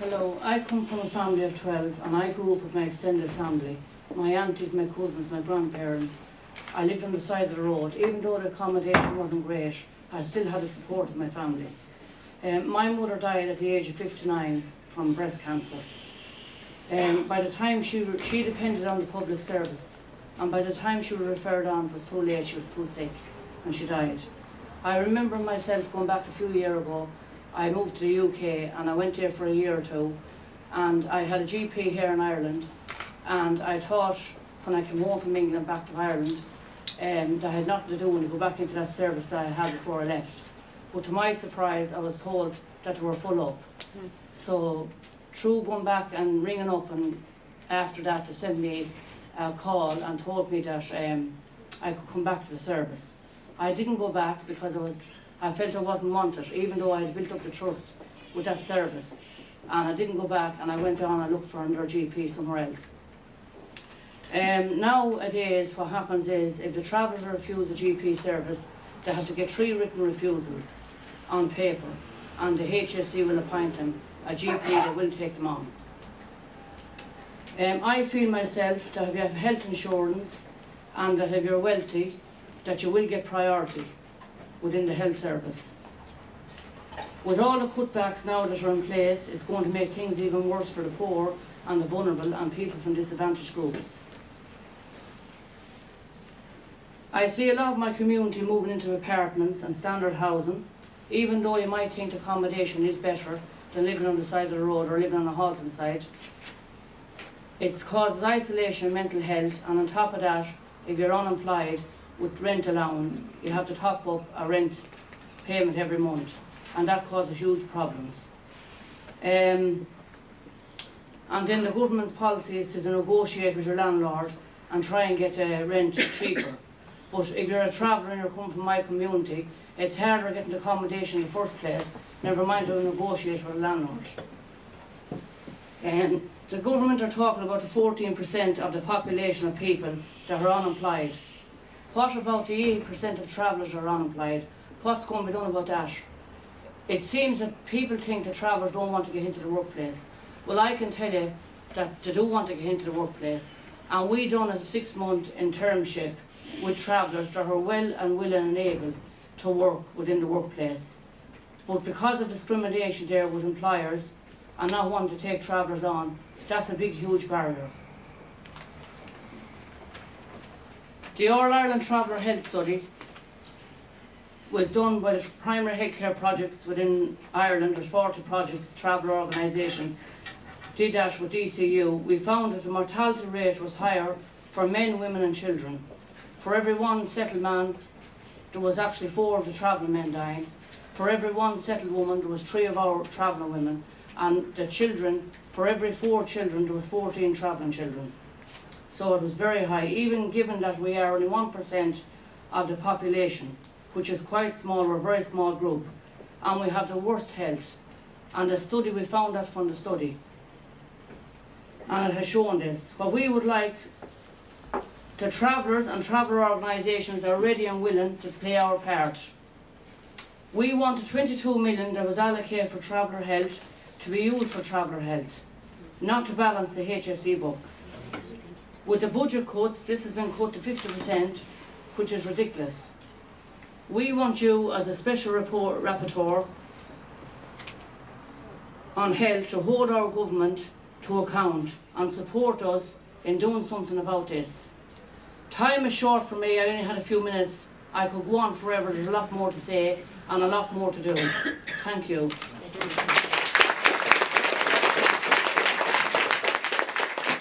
Hello, I come from a family of 12 and I grew up with my extended family. My aunties, my cousins, my grandparents. I lived on the side of the road. Even though the accommodation wasn't great, I still had the support of my family. My mother died at the age of 59 from breast cancer. By the time she depended on the public service, and by the time she was referred on, it was too late, she was too sick, and she died. I remember myself going back a few years ago. I moved to the UK and I went there for a year or two, and I had a GP here in Ireland, and I thought when I came home from England back to Ireland that I had nothing to do when to go back into that service that I had before I left. But to my surprise, I was told that they were full up. So through going back and ringing up, and after that they sent me a call and told me that I could come back to the service. I didn't go back because I felt I wasn't wanted, even though I had built up the trust with that service. And I didn't go back, and I went on and looked for another GP somewhere else. Nowadays what happens is, if the travellers refuse the GP service, they have to get 3 written refusals on paper, and the HSE will appoint them a GP that will take them on. I feel myself that if you have health insurance and that if you're wealthy, that you will get priority within the health service. With all the cutbacks now that are in place, it's going to make things even worse for the poor and the vulnerable and people from disadvantaged groups. I see a lot of my community moving into apartments and standard housing, even though you might think accommodation is better than living on the side of the road or living on a halting site. It causes isolation and mental health, and on top of that, if you're unemployed with rent allowance, you have to top up a rent payment every month, and that causes huge problems. And then the government's policy is to negotiate with your landlord and try and get rent cheaper. But if you're a traveller and you're coming from my community, it's harder getting accommodation in the first place, never mind to negotiate with a landlord. The government are talking about the 14% of the population of people that are unemployed. What about the 80% of travellers are unemployed? What's going to be done about that? It seems that people think that travellers don't want to get into the workplace. Well, I can tell you that they do want to get into the workplace, and we done a 6-month internship with travellers that are well and willing and able to work within the workplace. But because of discrimination there with employers and not wanting to take travellers on, that's a big, huge barrier. The All Ireland Traveller Health Study was done by the primary healthcare projects within Ireland. There's 40 projects, traveller organisations, did that with DCU. We found that the mortality rate was higher for men, women and children. For every 1 settled man, there was actually 4 of the travelling men dying. For every 1 settled woman, there was 3 of our travelling women. And the children, for every 4 children, there was 14 travelling children. So it was very high, even given that we are only 1% of the population, which is quite small. We're a very small group, and we have the worst health. And the study, we found that from the study, and it has shown this. What we would like, the travellers and traveller organisations are ready and willing to play our part. We wanted 22 million that was allocated for traveller health to be used for traveller health, not to balance the HSE books. With the budget cuts, this has been cut to 50%, which is ridiculous. We want you, as a special rapporteur on health, to hold our government to account and support us in doing something about this. Time is short for me. I only had a few minutes. I could go on forever. There's a lot more to say and a lot more to do. Thank you.